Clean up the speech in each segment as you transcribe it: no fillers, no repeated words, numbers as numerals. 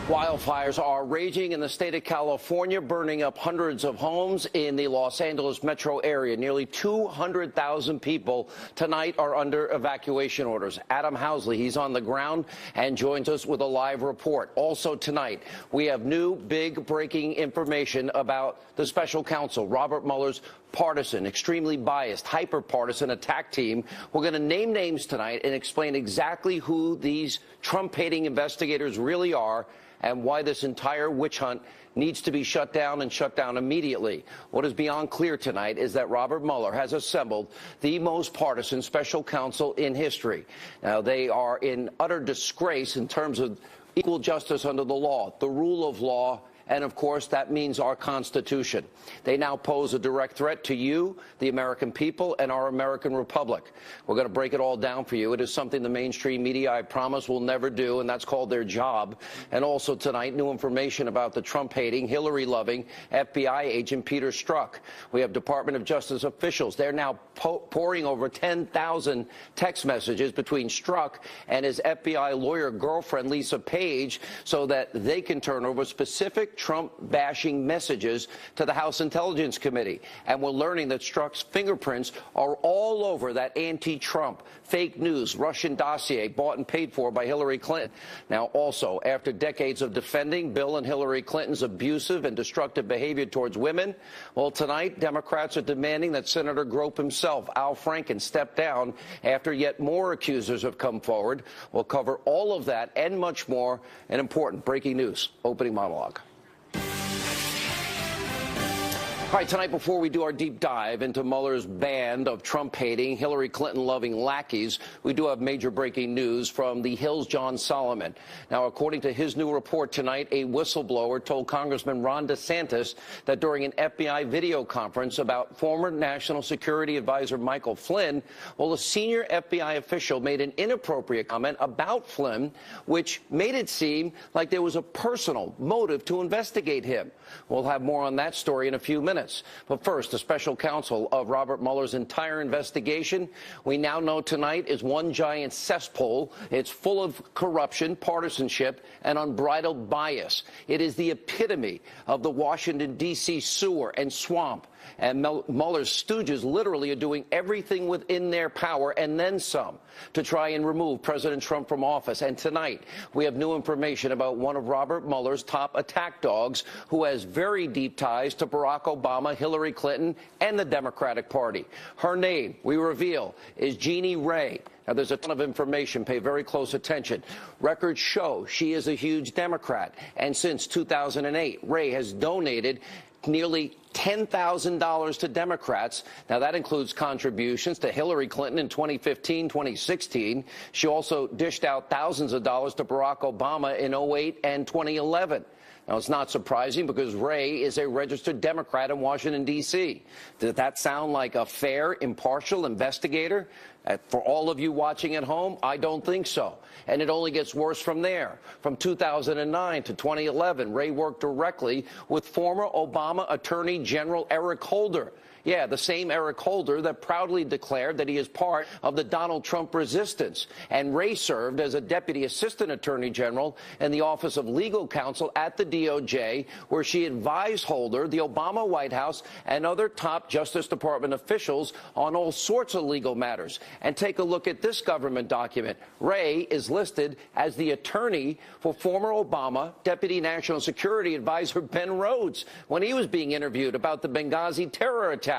Wildfires are raging in the state of California, burning up hundreds of homes in the Los Angeles metro area. Nearly 200,000 people tonight are under evacuation orders. Adam Housley, he's on the ground and joins us with a live report. Also tonight, we have new big breaking information about the special counsel, Robert Mueller's partisan, extremely biased, hyper-partisan attack team. We're going to name names tonight and explain exactly who these Trump-hating investigators really are and why this entire witch hunt needs to be shut down and shut down immediately. What is beyond clear tonight is that Robert Mueller has assembled the most partisan special counsel in history. Now, they are in utter disgrace in terms of equal justice under the law, the rule of law, and, of course, that means our Constitution. They now pose a direct threat to you, the American people, and our American republic. We're going to break it all down for you. It is something the mainstream media, I promise, will never do, and that's called their job. And also tonight, new information about the Trump-hating, Hillary-loving FBI agent Peter Strzok. We have Department of Justice officials. They're now pouring over 10,000 text messages between Strzok and his FBI lawyer girlfriend, Lisa Page, so that they can turn over specific Trump-bashing messages to the House Intelligence Committee. And we're learning that Strzok's fingerprints are all over that anti-Trump, fake news, Russian dossier bought and paid for by Hillary Clinton. Now, also, after decades of defending Bill and Hillary Clinton's abusive and destructive behavior towards women, well, tonight, Democrats are demanding that Senator Grope himself, Al Franken, step down after yet more accusers have come forward. We'll cover all of that and much more in important breaking news. Opening monologue. All right, tonight, before we do our deep dive into Mueller's band of Trump-hating, Hillary Clinton-loving lackeys, we do have major breaking news from the Hill's John Solomon. Now, according to his new report tonight, a whistleblower told Congressman Ron DeSantis that during an FBI video conference about former National Security Advisor Michael Flynn, well, a senior FBI official made an inappropriate comment about Flynn, which made it seem like there was a personal motive to investigate him. We'll have more on that story in a few minutes. But first, the special counsel of Robert Mueller's entire investigation, we now know tonight, is one giant cesspool. It's full of corruption, partisanship, and unbridled bias. It is the epitome of the Washington, D.C. sewer and swamp. And Mueller's stooges literally are doing everything within their power and then some to try and remove President Trump from office. And tonight, we have new information about one of Robert Mueller's top attack dogs who has very deep ties to Barack Obama, Hillary Clinton, and the Democratic Party. Her name, we reveal, is Jeanine Ray. Now, there's a ton of information. Pay very close attention. Records show she is a huge Democrat. And since 2008, Ray has donated nearly $10,000 to Democrats. Now, that includes contributions to Hillary Clinton in 2015, 2016. She also dished out thousands of dollars to Barack Obama in 2008 and 2011. Now, it's not surprising because Ray is a registered Democrat in Washington, D.C. Does that sound like a fair, impartial investigator? For all of you watching at home, I don't think so. And it only gets worse from there. From 2009 to 2011, Ray worked directly with former Obama Attorney General Eric Holder. Yeah, the same Eric Holder that proudly declared that he is part of the Donald Trump resistance. And Ray served as a Deputy Assistant Attorney General in the Office of Legal Counsel at the DOJ, where she advised Holder, the Obama White House, and other top Justice Department officials on all sorts of legal matters. And take a look at this government document. Ray is listed as the attorney for former Obama Deputy National Security Advisor Ben Rhodes when he was being interviewed about the Benghazi terror attack.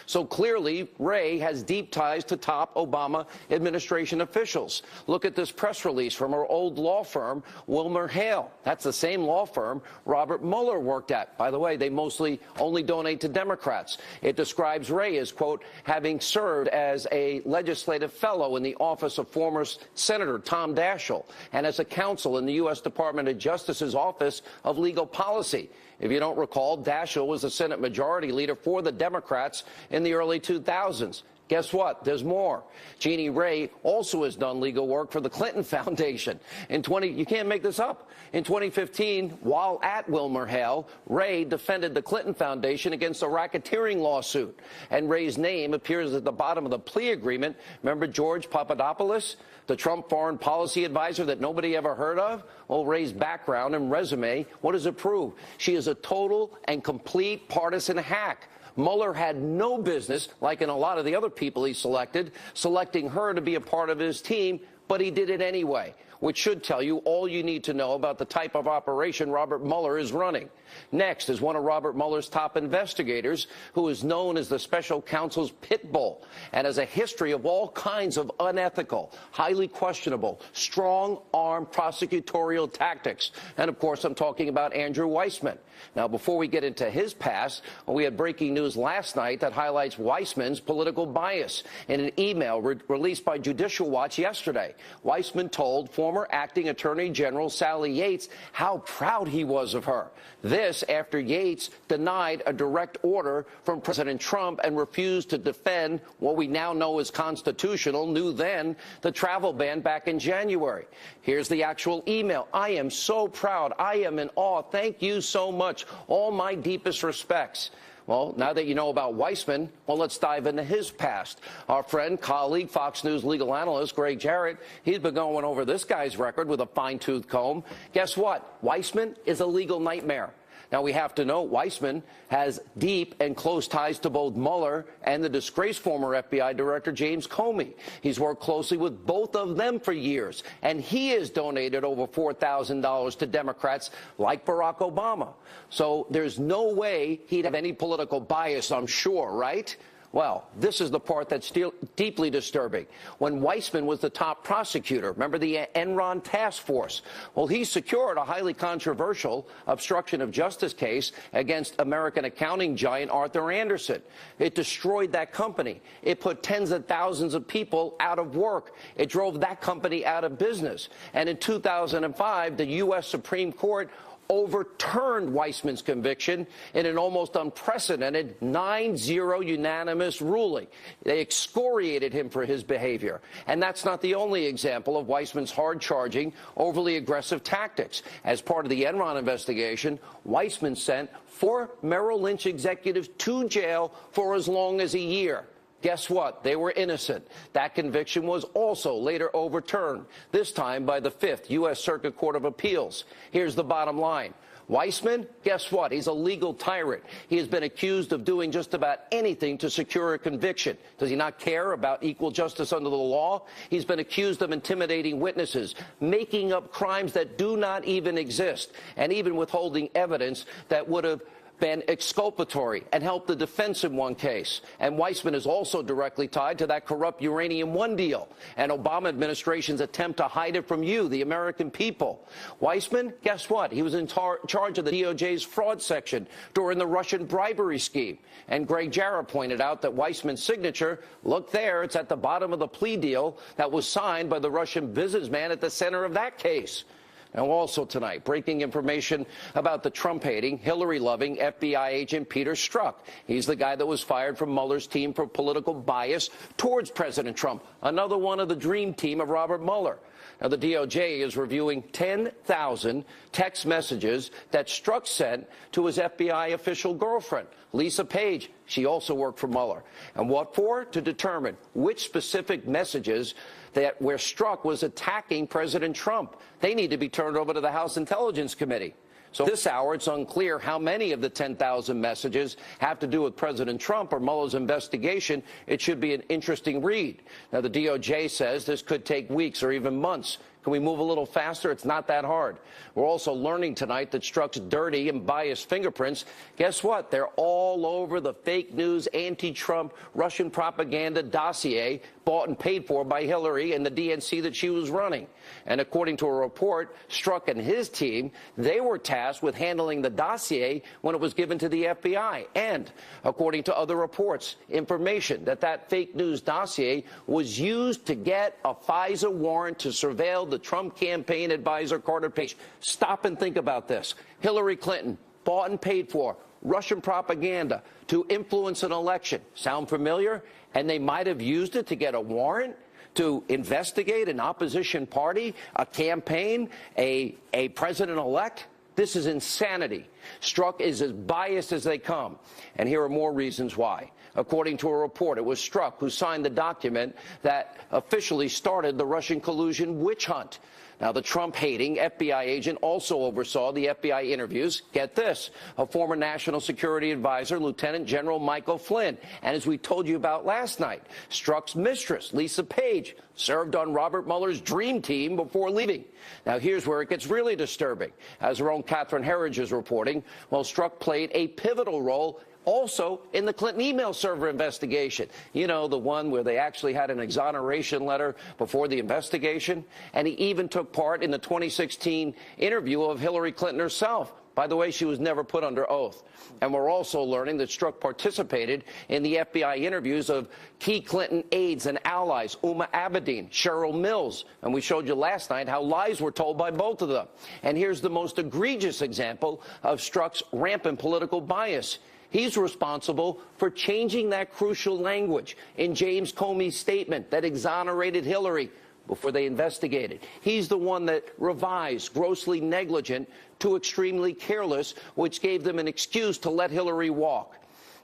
So clearly, Ray has deep ties to top Obama administration officials. Look at this press release from her old law firm, Wilmer Hale. That's the same law firm Robert Mueller worked at. By the way, they mostly only donate to Democrats. It describes Ray as, quote, having served as a legislative fellow in the office of former Senator Tom Daschle and as a counsel in the U.S. Department of Justice's Office of Legal Policy. If you don't recall, Daschle was the Senate Majority Leader for the Democrats in the early 2000s. Guess what? There's more. Jeanine Ray also has done legal work for the Clinton Foundation. You can't make this up. In 2015, while at WilmerHale, Ray defended the Clinton Foundation against a racketeering lawsuit. And Ray's name appears at the bottom of the plea agreement. Remember George Papadopoulos, the Trump foreign policy advisor that nobody ever heard of? Well, Ray's background and resume, what does it prove? She is a total and complete partisan hack. Mueller had no business, like in a lot of the other people he selecting her to be a part of his team, but he did it anyway, which should tell you all you need to know about the type of operation Robert Mueller is running. Next is one of Robert Mueller's top investigators, who is known as the special counsel's pit bull and has a history of all kinds of unethical, highly questionable, strong-arm prosecutorial tactics. And, of course, I'm talking about Andrew Weissmann. Now, before we get into his past, we had breaking news last night that highlights Weissmann's political bias. In an email released by Judicial Watch yesterday, Weissmann told former acting Attorney General Sally Yates how proud he was of her. This after Yates denied a direct order from President Trump and refused to defend what we now know is constitutional, knew then, the travel ban back in January. Here's the actual email. I am so proud. I am in awe. Thank you so much. All my deepest respects. Well, now that you know about Weissmann, well, let's dive into his past. Our friend, colleague, Fox News legal analyst Greg Jarrett, he's been going over this guy's record with a fine-tooth comb. Guess what? Weissmann is a legal nightmare. Now, we have to know Weissmann has deep and close ties to both Mueller and the disgraced former FBI Director James Comey. He's worked closely with both of them for years, and he has donated over $4,000 to Democrats like Barack Obama. So there's no way he'd have any political bias, I'm sure, right? Well, this is the part that's deeply disturbing. When Weissmann was the top prosecutor, remember the Enron task force? Well, he secured a highly controversial obstruction of justice case against American accounting giant Arthur Andersen. It destroyed that company. It put tens of thousands of people out of work. It drove that company out of business. And in 2005, the U.S. Supreme Court overturned Weissmann's conviction in an almost unprecedented 9-0 unanimous ruling. They excoriated him for his behavior. And that's not the only example of Weissmann's hard-charging, overly aggressive tactics. As part of the Enron investigation, Weissmann sent 4 Merrill Lynch executives to jail for as long as a year. Guess what? They were innocent. That conviction was also later overturned, this time by the 5th U.S. Circuit Court of Appeals. Here's the bottom line. Weissmann, guess what? He's a legal tyrant. He has been accused of doing just about anything to secure a conviction. Does he not care about equal justice under the law? He's been accused of intimidating witnesses, making up crimes that do not even exist, and even withholding evidence that would have been exculpatory and helped the defense in one case. And Weissmann is also directly tied to that corrupt Uranium One deal and Obama administration's attempt to hide it from you, the American people. Weissmann, guess what? He was in charge of the DOJ's fraud section during the Russian bribery scheme. And Greg Jarrett pointed out that Weissmann's signature, look there, it's at the bottom of the plea deal that was signed by the Russian businessman at the center of that case. Now, also tonight, breaking information about the Trump-hating, Hillary-loving FBI agent Peter Strzok. He's the guy that was fired from Mueller's team for political bias towards President Trump, another one of the dream team of Robert Mueller. Now, the DOJ is reviewing 10,000 text messages that Strzok sent to his FBI official girlfriend, Lisa Page. She also worked for Mueller. And what for? To determine which specific messages where Strzok was attacking President Trump. They need to be turned over to the House Intelligence Committee. So this hour, it's unclear how many of the 10,000 messages have to do with President Trump or Mueller's investigation. It should be an interesting read. Now, the DOJ says this could take weeks or even months. Can we move a little faster? It's not that hard. We're also learning tonight that Strzok's dirty and biased fingerprints, guess what? They're all over the fake news, anti-Trump, Russian propaganda dossier bought and paid for by Hillary and the DNC that she was running. And according to a report, Strzok and his team, they were tasked with handling the dossier when it was given to the FBI. And according to other reports, information that fake news dossier was used to get a FISA warrant to surveil the Trump campaign advisor Carter Page. Stop and think about this. Hillary Clinton, bought and paid for, Russian propaganda to influence an election. Sound familiar? And they might have used it to get a warrant to investigate an opposition party, a campaign, a president-elect. This is insanity. Strzok is as biased as they come. And here are more reasons why. According to a report, it was Strzok who signed the document that officially started the Russian collusion witch hunt. Now, the Trump-hating FBI agent also oversaw the FBI interviews, get this, of former National Security Advisor, Lieutenant General Michael Flynn. And as we told you about last night, Strzok's mistress, Lisa Page, served on Robert Mueller's dream team before leaving. Now, here's where it gets really disturbing. As our own Catherine Herridge is reporting, well, Strzok played a pivotal role also in the Clinton email server investigation. You know, the one where they actually had an exoneration letter before the investigation. And he even took part in the 2016 interview of Hillary Clinton herself. By the way, she was never put under oath. And we're also learning that Strzok participated in the FBI interviews of key Clinton aides and allies, Uma Abedin, Cheryl Mills. And we showed you last night how lies were told by both of them. And here's the most egregious example of Strzok's rampant political bias. He's responsible for changing that crucial language in James Comey's statement that exonerated Hillary before they investigated. He's the one that revised grossly negligent to extremely careless, which gave them an excuse to let Hillary walk.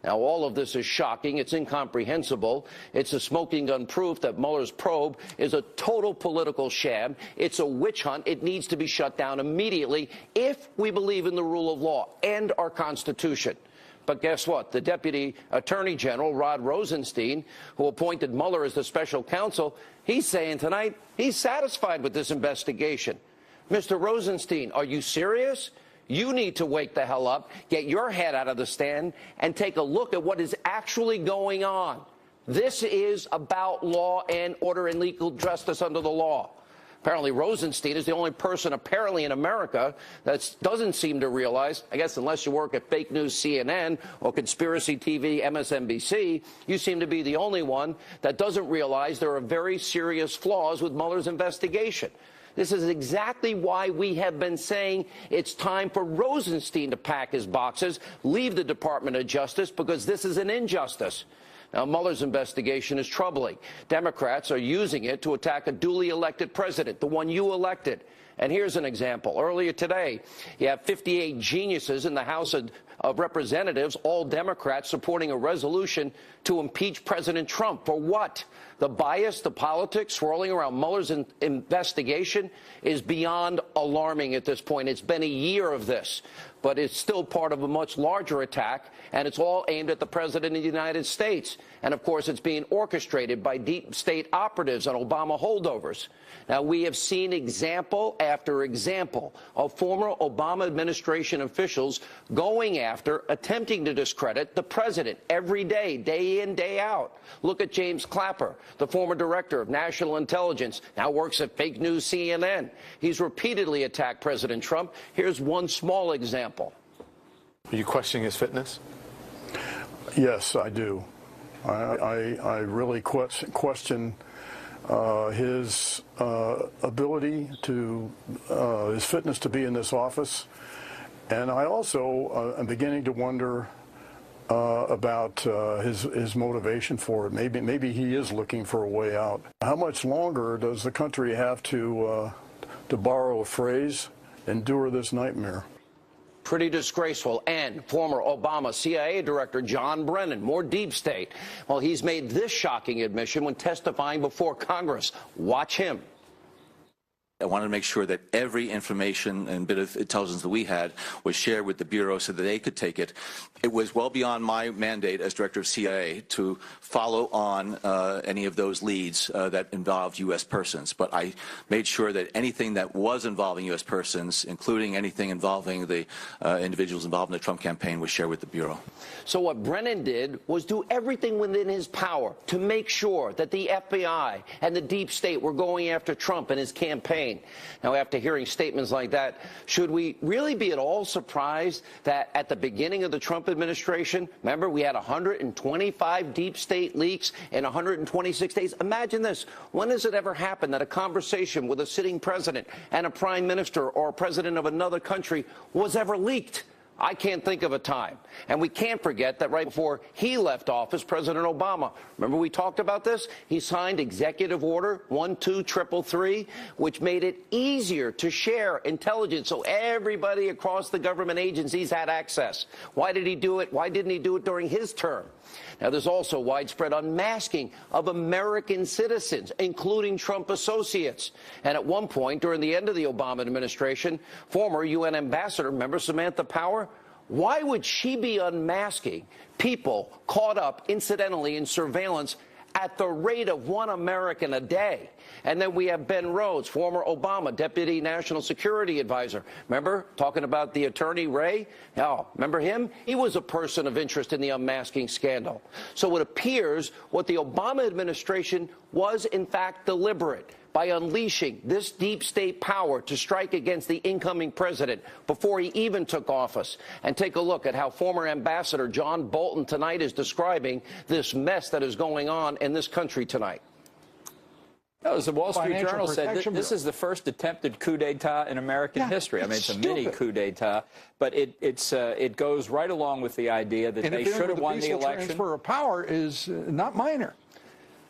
Now, all of this is shocking. It's incomprehensible. It's a smoking gun proof that Mueller's probe is a total political sham. It's a witch hunt. It needs to be shut down immediately if we believe in the rule of law and our Constitution. But guess what? The Deputy Attorney General, Rod Rosenstein, who appointed Mueller as the special counsel, he's saying tonight he's satisfied with this investigation. Mr. Rosenstein, are you serious? You need to wake the hell up, get your head out of the stand, and take a look at what is actually going on. This is about law and order and legal justice under the law. Apparently, Rosenstein is the only person apparently in America that doesn't seem to realize, I guess unless you work at fake news CNN or conspiracy TV MSNBC, you seem to be the only one that doesn't realize there are very serious flaws with Mueller's investigation. This is exactly why we have been saying it's time for Rosenstein to pack his boxes, leave the Department of Justice, because this is an injustice. Now, Mueller's investigation is troubling. Democrats are using it to attack a duly elected president, the one you elected. And here's an example. Earlier today, you have 58 geniuses in the House of Representatives, all Democrats, supporting a resolution to impeach President Trump. For what? The bias, the politics swirling around Mueller's investigation is beyond alarming at this point. It's been a year of this, but it's still part of a much larger attack, and it's all aimed at the President of the United States. And, of course, it's being orchestrated by deep state operatives and Obama holdovers. Now, we have seen example after example of former Obama administration officials going after, attempting to discredit the president every day, day in, day out. Look at James Clapper, the former director of national intelligence, now works at fake news CNN. He's repeatedly attacked President Trump. Here's one small example. Are you questioning his fitness? Yes, I do. I really question his ability to, his fitness to be in this office. And I also am beginning to wonder about his motivation for it. Maybe he is looking for a way out. How much longer does the country have to borrow a phrase, endure this nightmare? Pretty disgraceful. And former Obama CIA Director John Brennan, more deep state. Well, he's made this shocking admission when testifying before Congress. Watch him. I wanted to make sure that every information and bit of intelligence that we had was shared with the Bureau so that they could take it. It was well beyond my mandate as director of CIA to follow on any of those leads that involved U.S. persons. But I made sure that anything that was involving U.S. persons, including anything involving the individuals involved in the Trump campaign, was shared with the Bureau. So what Brennan did was do everything within his power to make sure that the FBI and the deep state were going after Trump and his campaign. Now, after hearing statements like that, should we really be at all surprised that at the beginning of the Trump administration, remember, we had 125 deep state leaks in 126 days? Imagine this. When has it ever happened that a conversation with a sitting president and a prime minister or a president of another country was ever leaked? I can't think of a time. And we can't forget that right before he left office, President Obama, remember we talked about this? He signed Executive Order 12333, which made it easier to share intelligence so everybody across the government agencies had access. Why did he do it? Why didn't he do it during his term? Now, there's also widespread unmasking of American citizens, including Trump associates. And at one point, during the end of the Obama administration, former UN ambassador, remember Samantha Power? Why would she be unmasking people caught up, incidentally, in surveillance at the rate of 1 American a day? And then we have Ben Rhodes, former Obama Deputy National Security Advisor. Remember, talking about the attorney Ray? Oh, remember him? He was a person of interest in the unmasking scandal. So it appears what the Obama administration was, in fact, deliberate by unleashing this deep state power to strike against the incoming president before he even took office. And take a look at how former Ambassador John Bolton tonight is describing this mess that is going on in this country tonight. As the Wall Street Journal said, this is the first attempted coup d'etat in American history. I mean, it's a mini coup d'etat, but it goes right along with the idea that they should have won the election. Transfer of power is not minor.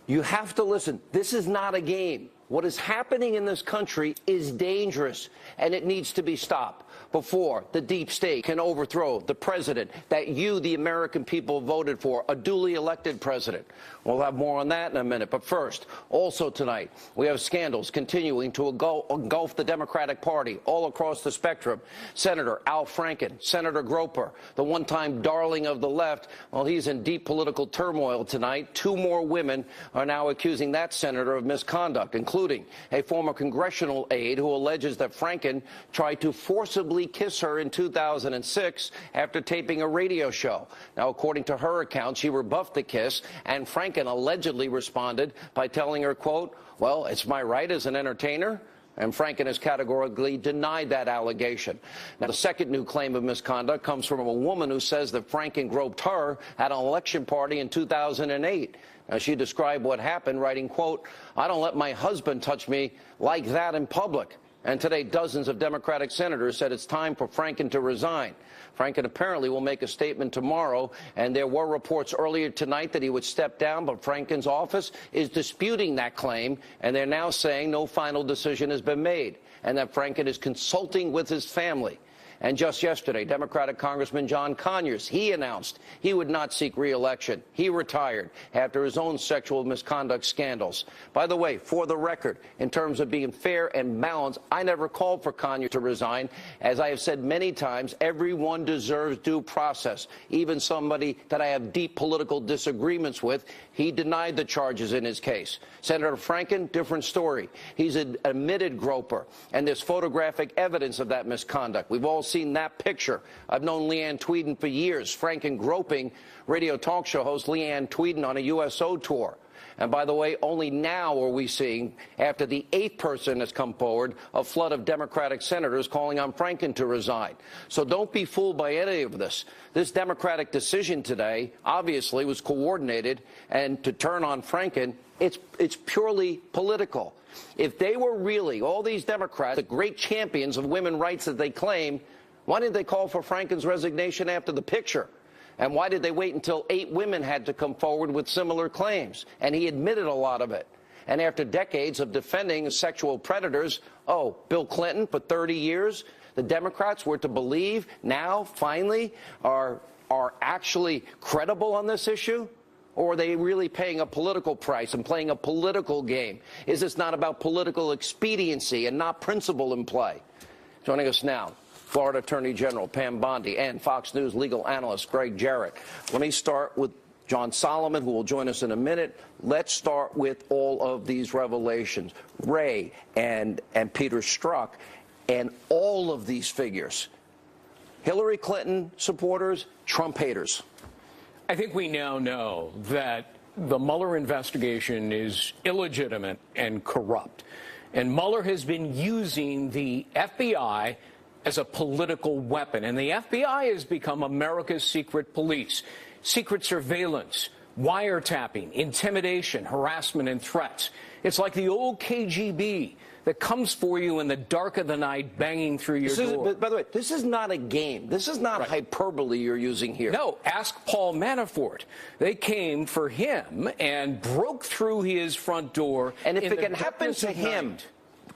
You have to listen. This is not a game. What is happening in this country is dangerous, and it needs to be stopped before the deep state can overthrow the president that you, the American people, voted for, a duly elected president. We'll have more on that in a minute. But first, also tonight, we have scandals continuing to engulf the Democratic Party all across the spectrum. Senator Al Franken, Senator Groper, the one-time darling of the left, well, he's in deep political turmoil tonight. 2 more women are now accusing that senator of misconduct, including a former congressional aide who alleges that Franken tried to forcibly kiss her in 2006 after taping a radio show. Now, according to her account, she rebuffed the kiss, and Franken allegedly responded by telling her, quote, "Well, it's my right as an entertainer." And Franken has categorically denied that allegation. Now, the second new claim of misconduct comes from a woman who says that Franken groped her at an election party in 2008. Now, she described what happened, writing, quote, "I don't let my husband touch me like that in public." And today, dozens of Democratic senators said it's time for Franken to resign. Franken apparently will make a statement tomorrow, and there were reports earlier tonight that he would step down, but Franken's office is disputing that claim, and they're now saying no final decision has been made, and that Franken is consulting with his family. And just yesterday, Democratic Congressman John Conyers, he announced he would not seek re-election. He retired after his own sexual misconduct scandals. By the way, for the record, in terms of being fair and balanced, I never called for Conyers to resign. As I have said many times, everyone deserves due process, even somebody that I have deep political disagreements with. He denied the charges in his case. Senator Franken, different story. He's an admitted groper, and there's photographic evidence of that misconduct. We've all seen that picture. I've known Leanne Tweeden for years. Franken groping radio talk show host Leanne Tweeden on a USO tour. And by the way, only now are we seeing, after the 8th person has come forward, a flood of Democratic senators calling on Franken to resign. So don't be fooled by any of this. This Democratic decision today obviously was coordinated, and to turn on Franken, it's purely political. If they were really, all these Democrats, the great champions of women's rights that they claim, why didn't they call for Franken's resignation after the picture? And why did they wait until 8 women had to come forward with similar claims? And he admitted a lot of it. And after decades of defending sexual predators, Bill Clinton for 30 years, the Democrats were to believe now, finally, are actually credible on this issue? Or are they really paying a political price and playing a political game? Is this not about political expediency and not principle in play? Joining us now, Florida Attorney General Pam Bondi and Fox News legal analyst Greg Jarrett. Let me start with John Solomon, who will join us in a minute. Let's start with all of these revelations. Ray and Peter Strzok and all of these figures. Hillary Clinton supporters, Trump haters. I think we now know that the Mueller investigation is illegitimate and corrupt. And Mueller has been using the FBI as a political weapon. And the FBI has become America's secret police. Secret surveillance, wiretapping, intimidation, harassment, and threats. It's like the old KGB. that comes for you in the dark of the night, banging through your door. By the way, this is not a game. This is not hyperbole you're using here. No, ask Paul Manafort. They came for him and broke through his front door. And if it can happen to him,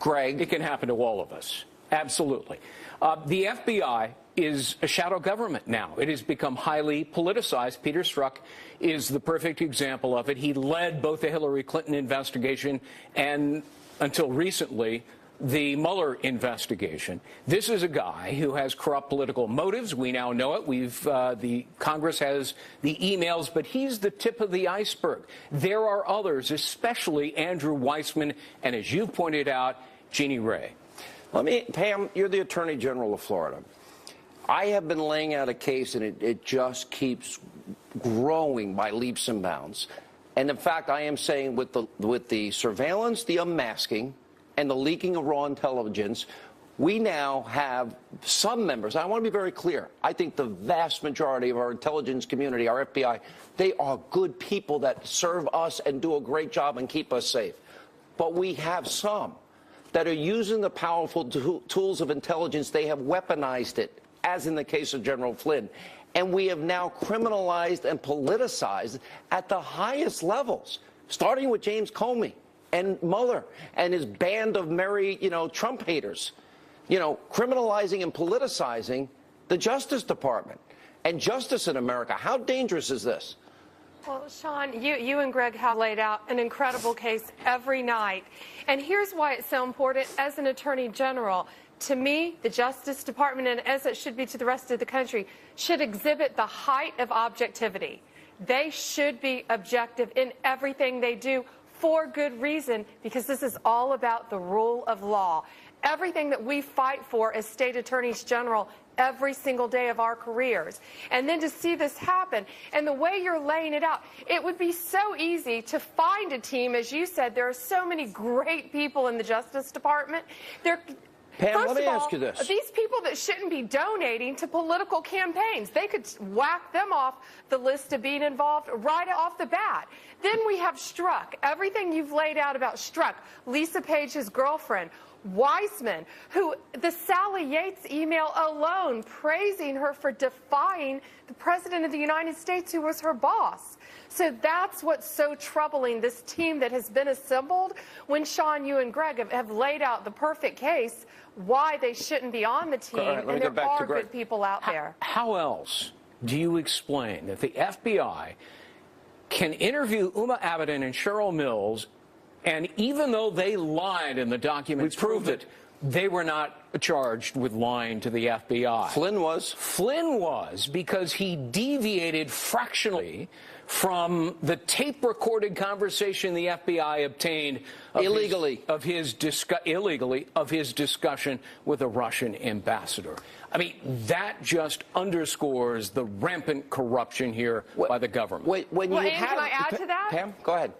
Greg, it can happen to all of us. Absolutely. The FBI is a shadow government now. It has become highly politicized. Peter Strzok is the perfect example of it. He led both the Hillary Clinton investigation and, until recently, the Mueller investigation. This is a guy who has corrupt political motives. We now know it. The Congress has the emails, but he's the tip of the iceberg. There are others, especially Andrew Weissman, and as you pointed out, Jeannie Ray. Pam, you're the Attorney General of Florida. I have been laying out a case, and it just keeps growing by leaps and bounds. And in fact, I am saying with the surveillance, the unmasking, and the leaking of raw intelligence, we now have some members. I want to be very clear. I think the vast majority of our intelligence community, our FBI, they are good people that serve us and do a great job and keep us safe. But we have some that are using the powerful tools of intelligence. They have weaponized it, as in the case of General Flynn. And we have now criminalized and politicized at the highest levels, starting with James Comey and Mueller and his band of merry, Trump haters, criminalizing and politicizing the Justice Department and justice in America. How dangerous is this? Well, Sean, you and Greg have laid out an incredible case every night. And here's why it's so important. As an Attorney General, to me, the Justice Department, and as it should be to the rest of the country, should exhibit the height of objectivity. They should be objective in everything they do for good reason, because this is all about the rule of law. Everything that we fight for as state attorneys general every single day of our careers. And then to see this happen, and the way you're laying it out, it would be so easy to find a team. As you said, there are so many great people in the Justice Department. Pam, let me ask you this. These people that shouldn't be donating to political campaigns, they could whack them off the list of being involved right off the bat. Then we have Strzok. Everything you've laid out about Strzok, Lisa Page's girlfriend, Weissman, who the Sally Yates email alone praising her for defying the President of the United States, who was her boss. So that's what's so troubling, this team that has been assembled, when Sean, you and Greg have laid out the perfect case why they shouldn't be on the team, and there are good people out there. How else do you explain that the FBI can interview Uma Abedin and Cheryl Mills, and even though they lied in the documents, we proved it, they were not charged with lying to the FBI? Flynn was. Flynn was, because he deviated fractionally from the tape-recorded conversation the FBI obtained illegally of his discussion with a Russian ambassador. I mean, that just underscores the rampant corruption here by the government. Can I add to that? Pam, go ahead.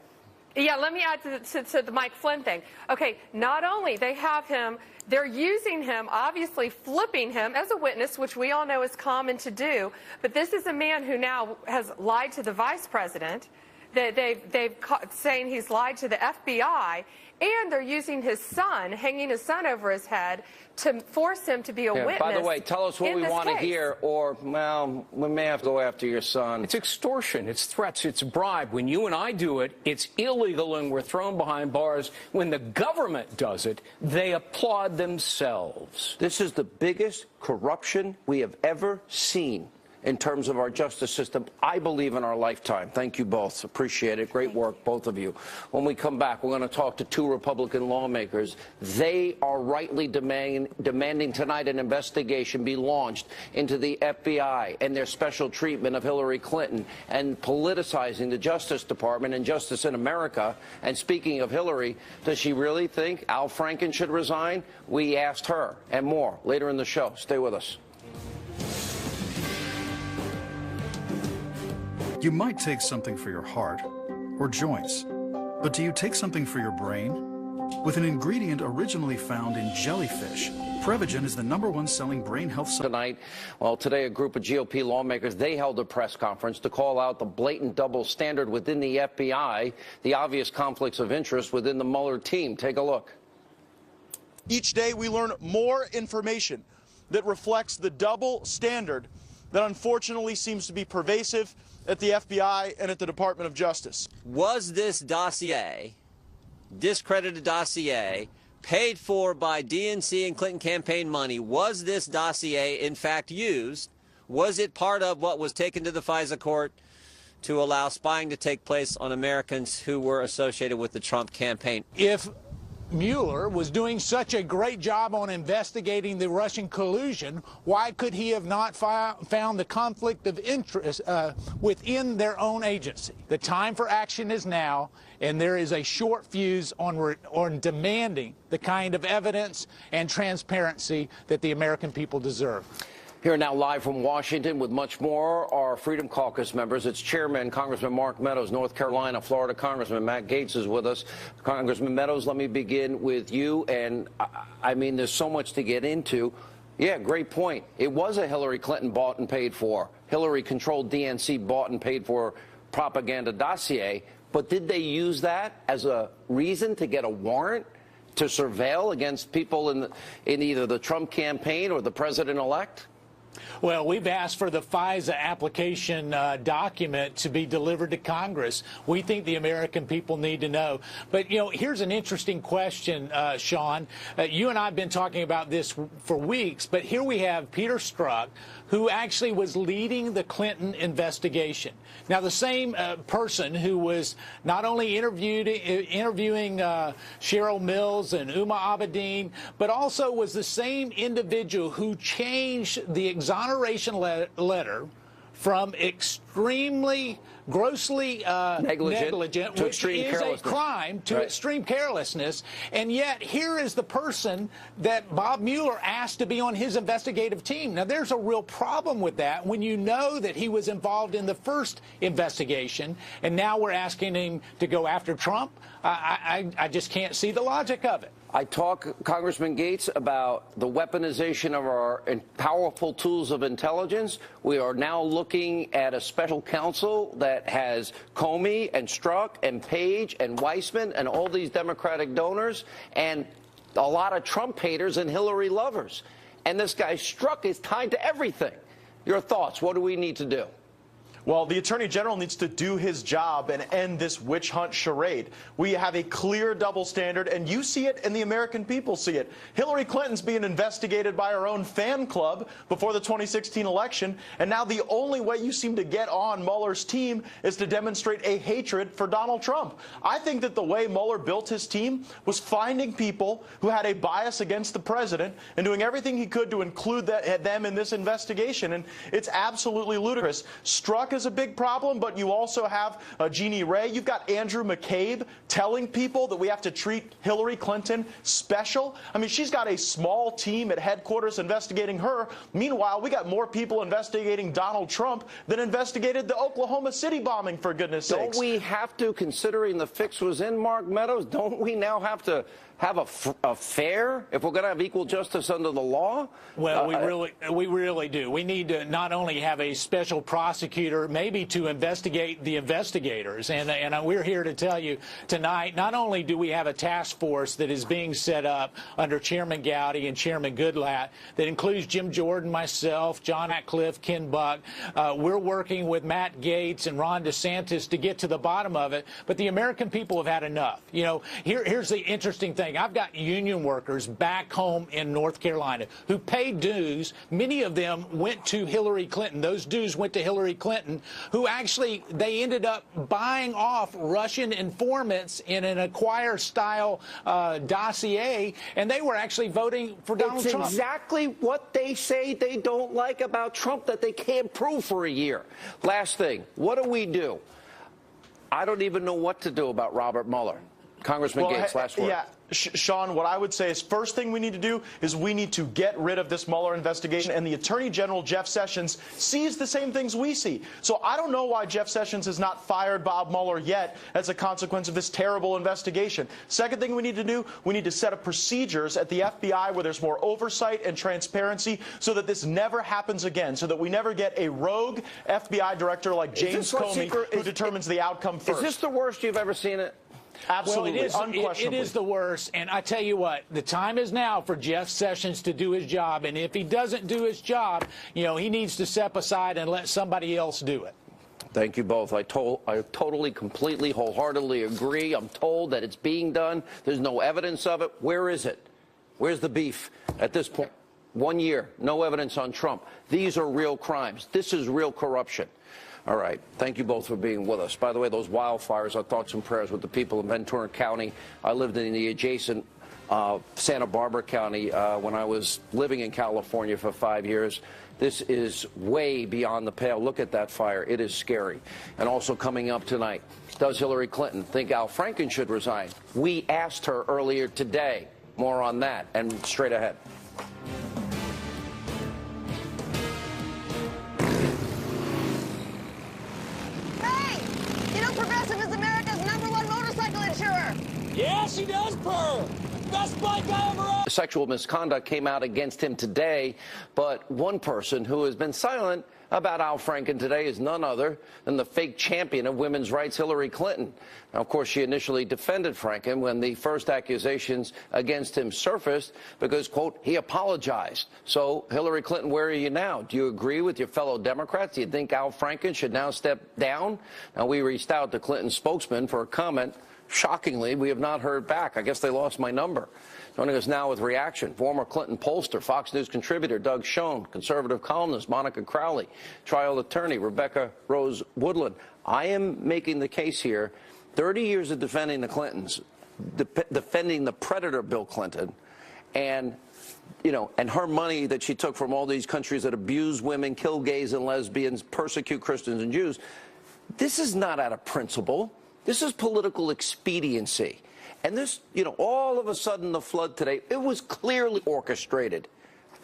Yeah, let me add to the Mike Flynn thing. Okay, not only they have him, they're using him, obviously flipping him as a witness, which we all know is common to do, but this is a man who now has lied to the vice president. They've saying he's lied to the FBI, and they're using his son, hanging his son over his head, to force him to be a witness. By the way, tell us what we want to hear, or, well, we may have to go after your son. It's extortion, it's threats, it's bribe. When you and I do it, it's illegal and we're thrown behind bars. When the government does it, they applaud themselves. This is the biggest corruption we have ever seen in terms of our justice system, I believe, in our lifetime. Thank you both. Appreciate it. Great work, both of you. When we come back, we're going to talk to two Republican lawmakers. They are rightly demanding tonight an investigation be launched into the FBI and their special treatment of Hillary Clinton and politicizing the Justice Department and justice in America. And speaking of Hillary, does she really think Al Franken should resign? We asked her and more later in the show. Stay with us. You might take something for your heart or joints, but do you take something for your brain? With an ingredient originally found in jellyfish, Prevagen is the #1 selling brain health supplement. Tonight, well, today a group of GOP lawmakers, they held a press conference to call out the blatant double standard within the FBI, the obvious conflicts of interest within the Mueller team. Take a look. Each day we learn more information that reflects the double standard that unfortunately seems to be pervasive at the FBI and at the Department of Justice. Was this dossier, discredited dossier, paid for by DNC and Clinton campaign money? Was this dossier in fact used? Was it part of what was taken to the FISA court to allow spying to take place on Americans who were associated with the Trump campaign? If Mueller was doing such a great job on investigating the Russian collusion, why could he have not found the conflict of interest within their own agency? The time for action is now, and there is a short fuse on demanding the kind of evidence and transparency that the American people deserve. Here now live from Washington with much more are Freedom Caucus members. It's Chairman Congressman Mark Meadows, North Carolina, Florida Congressman Matt Gaetz is with us. Congressman Meadows, let me begin with you. And I mean, there's so much to get into. Yeah, great point. It was a Hillary Clinton bought and paid for. Hillary-controlled DNC bought and paid for propaganda dossier. But did they use that as a reason to get a warrant to surveil against people in either the Trump campaign or the president-elect? Well, we've asked for the FISA application document to be delivered to Congress. We think the American people need to know. But, you know, here's an interesting question, Sean. You and I have been talking about this for weeks, but here we have Peter Strzok, who actually was leading the Clinton investigation. Now, the same person who was not only interviewing Cheryl Mills and Uma Abedin, but also was the same individual who changed the exoneration letter from extremely grossly negligent, to which is a crime, to extreme carelessness. And yet here is the person that Bob Mueller asked to be on his investigative team. Now, there's a real problem with that when you know that he was involved in the first investigation, and now we're asking him to go after Trump. I just can't see the logic of it. I talk, Congressman Gaetz, about the weaponization of our powerful tools of intelligence. We are now looking at a special counsel that has Comey and Strzok and Page and Weissman and all these Democratic donors and a lot of Trump haters and Hillary lovers. And this guy Strzok is tied to everything. Your thoughts? What do we need to do? Well, the Attorney General needs to do his job and end this witch hunt charade. We have a clear double standard, and you see it, and the American people see it. Hillary Clinton's being investigated by her own fan club before the 2016 election, and now the only way you seem to get on Mueller's team is to demonstrate a hatred for Donald Trump. I think that the way Mueller built his team was finding people who had a bias against the president and doing everything he could to include them in this investigation, and it's absolutely ludicrous. Strzok is a big problem, but you also have Jeanine Ray. You've got Andrew McCabe telling people that we have to treat Hillary Clinton special. I mean, she's got a small team at headquarters investigating her. Meanwhile, we got more people investigating Donald Trump than investigated the Oklahoma City bombing, for goodness sakes. Don't we have to, considering the fix was in, Mark Meadows, don't we now have to have a fair, if we're going to have equal justice under the law? Well, we really do. We need to not only have a special prosecutor, maybe to investigate the investigators. And we're here to tell you tonight, not only do we have a task force that is being set up under Chairman Gowdy and Chairman Goodlatte that includes Jim Jordan, myself, John Ratcliffe, Ken Buck. We're working with Matt Gaetz and Ron DeSantis to get to the bottom of it. But the American people have had enough. You know, here's the interesting thing. I've got union workers back home in North Carolina who paid dues. Many of them went to Hillary Clinton. Those dues went to Hillary Clinton, who actually, they ended up buying off Russian informants in an Acquire-style dossier, and they were actually voting for Donald Trump. It's exactly what they say they don't like about Trump that they can't prove for a year. Last thing, what do? I don't even know what to do about Robert Mueller. Congressman Gaetz, last word. Yeah. Sean, what I would say is first thing we need to do is we need to get rid of this Mueller investigation, and the Attorney General, Jeff Sessions, sees the same things we see. So I don't know why Jeff Sessions has not fired Bob Mueller yet as a consequence of this terrible investigation. Second thing we need to do, we need to set up procedures at the FBI where there's more oversight and transparency so that this never happens again, so that we never get a rogue FBI director like James Comey who determines the outcome first. Is this the worst you've ever seen it? Absolutely, well, unquestionably. It is the worst, and I tell you what, the time is now for Jeff Sessions to do his job, and if he doesn't do his job, you know, he needs to step aside and let somebody else do it. Thank you both. I totally, completely, wholeheartedly agree. I'm told that it's being done. There's no evidence of it. Where is it? Where's the beef at this point? 1 year, no evidence on Trump. These are real crimes. This is real corruption. All right. Thank you both for being with us. By the way, those wildfires, our thoughts and prayers with the people of Ventura County. I lived in the adjacent Santa Barbara County when I was living in California for 5 years. This is way beyond the pale. Look at that fire. It is scary. And also coming up tonight, does Hillary Clinton think Al Franken should resign? We asked her earlier today. More on that and straight ahead. Hey, you know Progressive is America's #1 motorcycle insurer. Yeah, she does, Bure. Best bike I ever owned. Sexual misconduct came out against him today, but one person who has been silent about Al Franken today is none other than the fake champion of women's rights, Hillary Clinton. Now, of course, she initially defended Franken when the first accusations against him surfaced because, quote, he apologized. So, Hillary Clinton, where are you now? Do you agree with your fellow Democrats? Do you think Al Franken should now step down? Now, we reached out to Clinton's spokesman for a comment. Shockingly, we have not heard back. I guess they lost my number. Joining us now with reaction, former Clinton pollster, Fox News contributor Doug Schoen, conservative columnist Monica Crowley, trial attorney Rebecca Rose Woodland. I am making the case here, 30 years of defending the Clintons, defending the predator Bill Clinton, and and her money that she took from all these countries that abuse women, kill gays and lesbians, persecute Christians and Jews. This is not out of principle. This is political expediency. And this, all of a sudden the flood today, it was clearly orchestrated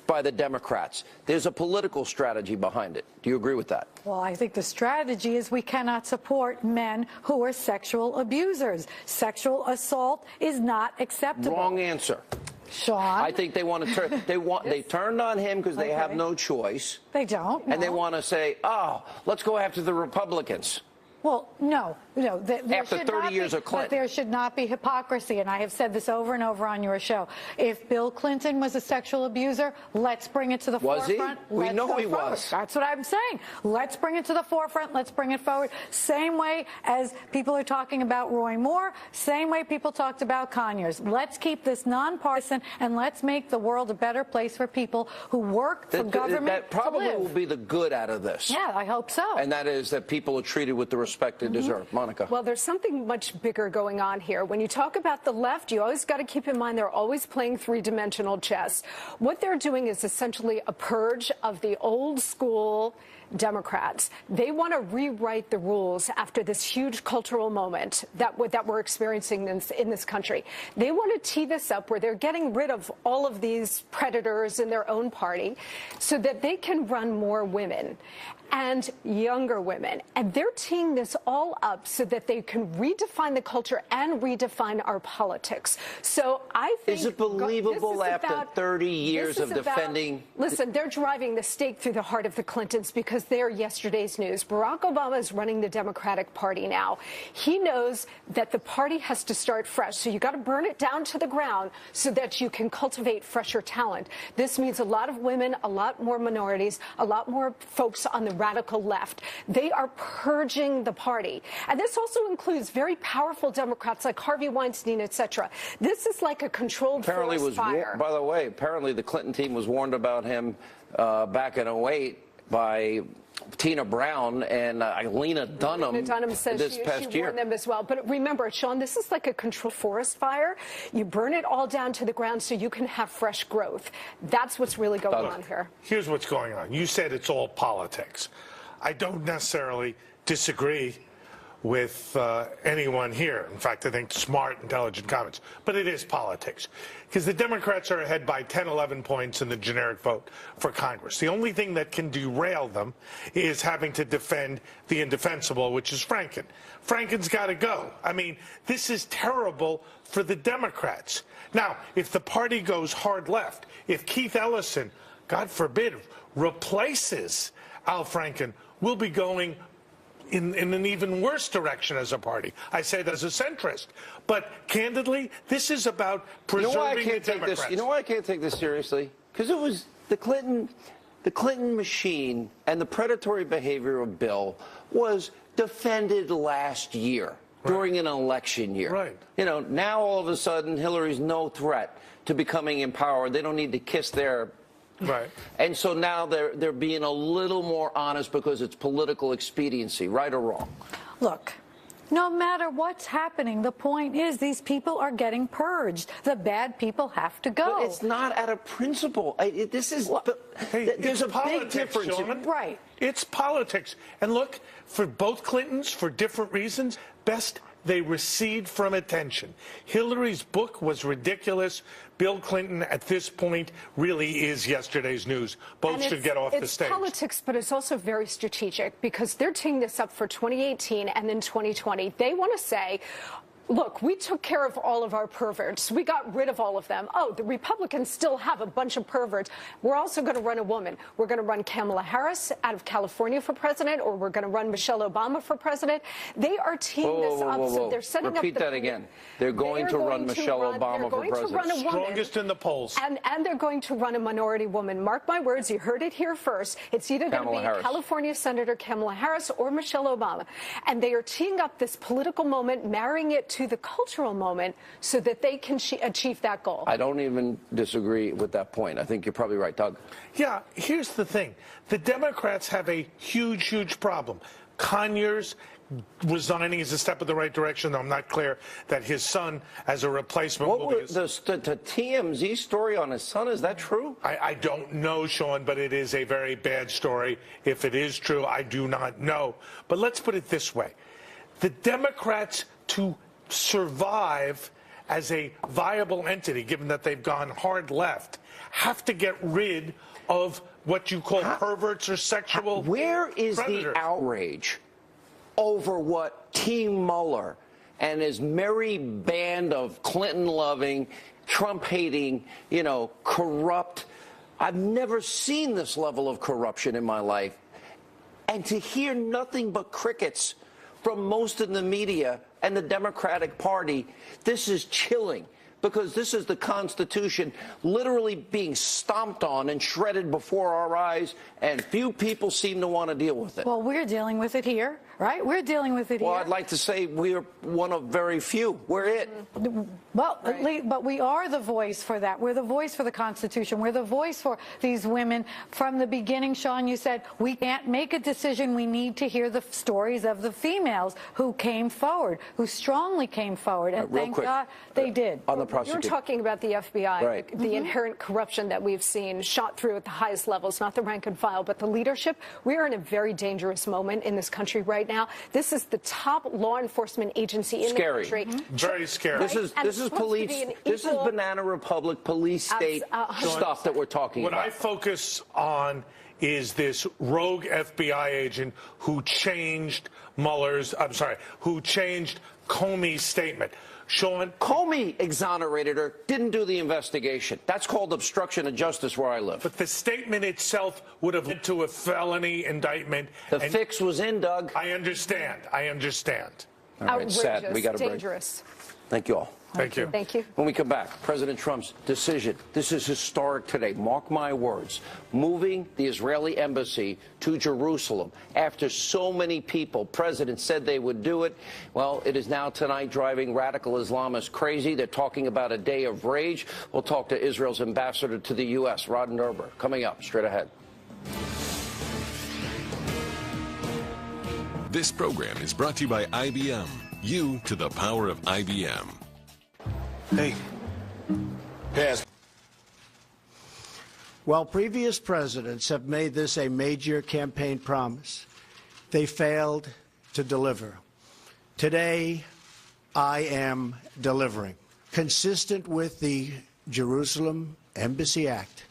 by the Democrats. There's a political strategy behind it. Do you agree with that? Well, I think the strategy is we cannot support men who are sexual abusers. Sexual assault is not acceptable. Wrong answer. Sean. I think they want to turn. They turned on him because they have no choice. They don't. And they want to say, oh, let's go after the Republicans. Well, no. After 30 years of Clinton. But there should not be hypocrisy, and I have said this over and over on your show. If Bill Clinton was a sexual abuser, let's bring it to the forefront. Was he? We know he was. That's what I'm saying. Let's bring it to the forefront. Let's bring it forward. Same way as people are talking about Roy Moore, same way people talked about Conyers. Let's keep this nonpartisan, and let's make the world a better place for people who work for government that probably to live. will be the good out of this. Yeah, I hope so. And that is that people are treated with the respect they deserve. Monica. Well, there's something much bigger going on here. When you talk about the left, you always got to keep in mind they're always playing three-dimensional chess. What they're doing is essentially a purge of the old school Democrats. They want to rewrite the rules after this huge cultural moment that we're experiencing in this country. They want to tee this up where they're getting rid of all of these predators in their own party so that they can run more women and younger women. And they're teeing this all up so that they can redefine the culture and redefine our politics. So I think... Is it believable after 30 years of defending... Listen, they're driving the stake through the heart of the Clintons because they're yesterday's news. Barack Obama is running the Democratic Party now. He knows that the party has to start fresh. So you got to burn it down to the ground so that you can cultivate fresher talent. This means a lot of women, a lot more minorities, a lot more folks on the radical left. They are purging the party. And this also includes very powerful Democrats like Harvey Weinstein, etc. This is like a controlled forest fire. By the way, apparently the Clinton team was warned about him back in 2008 by Tina Brown and Lena Dunham, says this past year. Warned them as well. But remember, Sean, this is like a controlled forest fire. You burn it all down to the ground so you can have fresh growth. That's what's really going on here. Here's what's going on. You said it's all politics. I don't necessarily disagree with anyone here. In fact, I think smart, intelligent comments. But it is politics. Because the Democrats are ahead by 10, 11 points in the generic vote for Congress. The only thing that can derail them is having to defend the indefensible, which is Franken. Franken's got to go. I mean, this is terrible for the Democrats. Now, if the party goes hard left, if Keith Ellison, God forbid, replaces Al Franken, we'll be going in an even worse direction as a party. I say that as a centrist. But candidly, this is about preserving the Democrats. You know why I can't take this seriously? Because it was the Clinton machine and the predatory behavior of Bill was defended last year during an election year. Right. You know, now all of a sudden Hillary's no threat to becoming in power. They don't need to kiss their... Right. And so now they're being a little more honest because it's political expediency, right or wrong. Look, no matter what's happening, the point is these people are getting purged. The bad people have to go. But it's not out of principle. This is there's a big difference. Sean. Right. It's politics. And look, for both Clintons, for different reasons, best they recede from attention. Hillary's book was ridiculous. Bill Clinton, at this point, really is yesterday's news. Both should get off the stage. It's politics, but it's also very strategic because they're teeing this up for 2018 and then 2020. They want to say, look, we took care of all of our perverts. We got rid of all of them. Oh, the Republicans still have a bunch of perverts. We're also going to run a woman. We're going to run Kamala Harris out of California for president, or we're going to run Michelle Obama for president. They are teeing this up. So they're setting Repeat up that again. They're going to run Michelle Obama for president. Run a woman, strongest in the polls. And they're going to run a minority woman. Mark my words, you heard it here first. It's either going to be California Senator Kamala Harris or Michelle Obama. And they are teeing up this political moment, marrying it to the cultural moment so that they can achieve that goal. I don't even disagree with that point. I think you're probably right, Doug. Yeah, here's the thing. The Democrats have a huge, huge problem. Conyers resigning is a step in the right direction. I'm not clear that his son, as a replacement, what will be the TMZ story on his son? Is that true? I don't know, Sean, but it is a very bad story. If it is true, I do not know. But let's put it this way. The Democrats, to survive as a viable entity, given that they've gone hard left, have to get rid of what you call perverts or sexual Where is predators. The outrage over what Team Mueller and his merry band of Clinton-loving, Trump-hating, corrupt... I've never seen this level of corruption in my life. And to hear nothing but crickets from most of the media and the Democratic Party, this is chilling, because this is the Constitution literally being stomped on and shredded before our eyes, and few people seem to want to deal with it. Well, we're dealing with it here, right? We're dealing with it here. Well, I'd like to say we're one of very few. We're it. Well, but we are the voice for that. We're the voice for the Constitution. We're the voice for these women. From the beginning, Sean, you said we can't make a decision. We need to hear the stories of the females who came forward, who strongly came forward. And thank God they did. On the prosecution. You're talking about the FBI, the inherent corruption that we've seen shot through at the highest levels, not the rank and file, but the leadership. We are in a very dangerous moment in this country right now. This is the top law enforcement agency in the country. Very scary. This is police. This is Banana Republic police state stuff that we're talking about. What I focus on is this rogue FBI agent who changed who changed Comey's statement. Sean, Comey exonerated her, didn't do the investigation. That's called obstruction of justice where I live. But the statement itself would have led to a felony indictment. The fix was in, Doug. I understand. I understand. All right, sad. We got a break. Dangerous. Thank you all. Thank you. Thank you. When we come back, President Trump's decision. This is historic today. Mark my words. Moving the Israeli embassy to Jerusalem after so many people, presidents said they would do it. Well, it is now tonight driving radical Islamists crazy. They're talking about a day of rage. We'll talk to Israel's ambassador to the U.S., Rod Nerber, coming up straight ahead. This program is brought to you by IBM. You to the power of IBM. Hey. Pass. While previous presidents have made this a major campaign promise, they failed to deliver. Today, I am delivering. Consistent with the Jerusalem Embassy Act,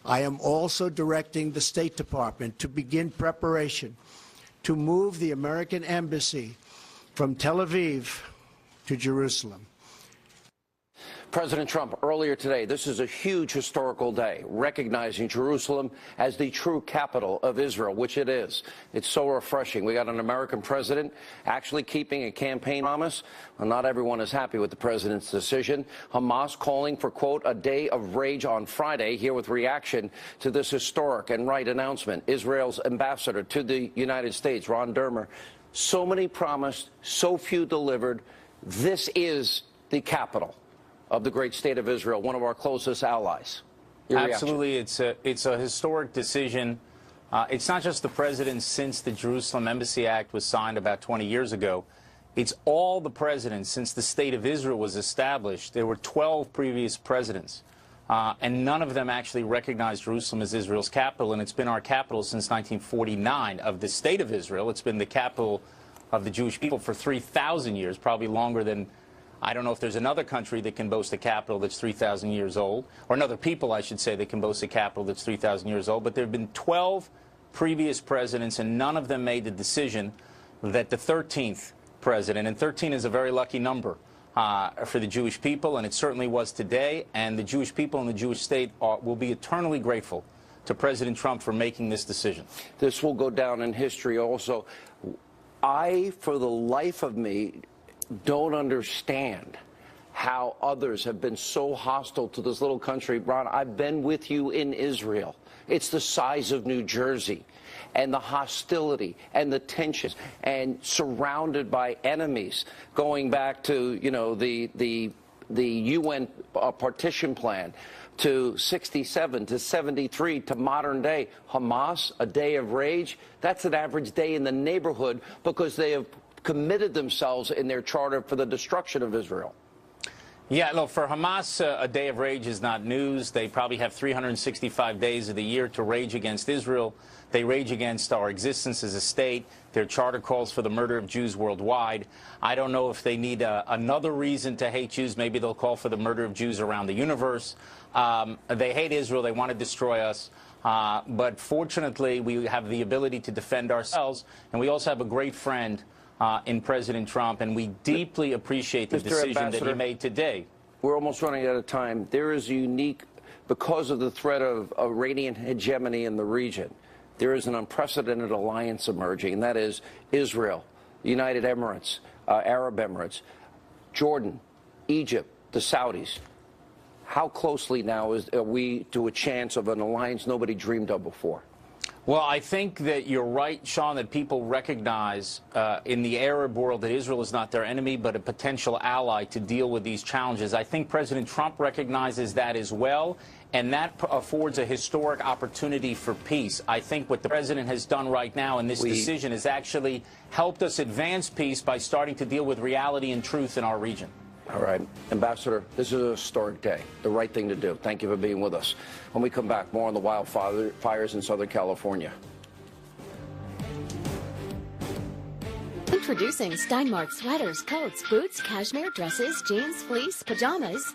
I am also directing the State Department to begin preparation to move the American embassy from Tel Aviv to Jerusalem. President Trump earlier today, this is a huge historical day, recognizing Jerusalem as the true capital of Israel, which it is. It's so refreshing. We got an American president actually keeping a campaign promise. Well, not everyone is happy with the president's decision. Hamas calling for, quote, a day of rage on Friday. Here with reaction to this historic and right announcement, Israel's ambassador to the United States, Ron Dermer. So many promised, so few delivered. This is the capital of the great state of Israel, one of our closest allies. Your Absolutely. It's a historic decision. It's not just the president since the Jerusalem Embassy Act was signed about 20 years ago. It's all the presidents since the state of Israel was established. There were 12 previous presidents, and none of them actually recognized Jerusalem as Israel's capital, and it's been our capital since 1949 of the state of Israel. It's been the capital of the Jewish people for 3,000 years, probably longer than, I don't know if there's another country that can boast a capital that's 3,000 years old, or another people, I should say, that can boast a capital that's 3,000 years old. But there have been 12 previous presidents, and none of them made the decision that the 13th president, and 13 is a very lucky number for the Jewish people, and it certainly was today, and the Jewish people and the Jewish state will be eternally grateful to President Trump for making this decision. This will go down in history also. I, for the life of me, don't understand how others have been so hostile to this little country. Ron, I've been with you in Israel. It's the size of New Jersey, and the hostility and the tensions, and surrounded by enemies, going back to, you know, the UN partition plan, to 67, to 73, to modern day. Hamas, a day of rage, that's an average day in the neighborhood because they have committed themselves in their charter for the destruction of Israel. Yeah, look, for Hamas, a day of rage is not news. They probably have 365 days of the year to rage against Israel. They rage against our existence as a state. Their charter calls for the murder of Jews worldwide. I don't know if they need another reason to hate Jews. Maybe they'll call for the murder of Jews around the universe. They hate Israel. They want to destroy us. But fortunately, we have the ability to defend ourselves. And we also have a great friend in President Trump, and we deeply appreciate the decision that he made today. We're almost running out of time. There is a unique, because of the threat of Iranian hegemony in the region, there is an unprecedented alliance emerging, and that is Israel, the United Emirates, Arab Emirates, Jordan, Egypt, the Saudis. How closely now are we to a chance of an alliance nobody dreamed of before? Well, I think that you're right, Sean, that people recognize in the Arab world that Israel is not their enemy, but a potential ally to deal with these challenges. I think President Trump recognizes that as well, and that affords a historic opportunity for peace. I think what the president has done right now in this decision has actually helped us advance peace by starting to deal with reality and truth in our region. All right. Ambassador, this is a historic day. The right thing to do. Thank you for being with us. When we come back, more on the wildfires in Southern California. Introducing Steinmark sweaters, coats, boots, cashmere, dresses, jeans, fleece, pajamas,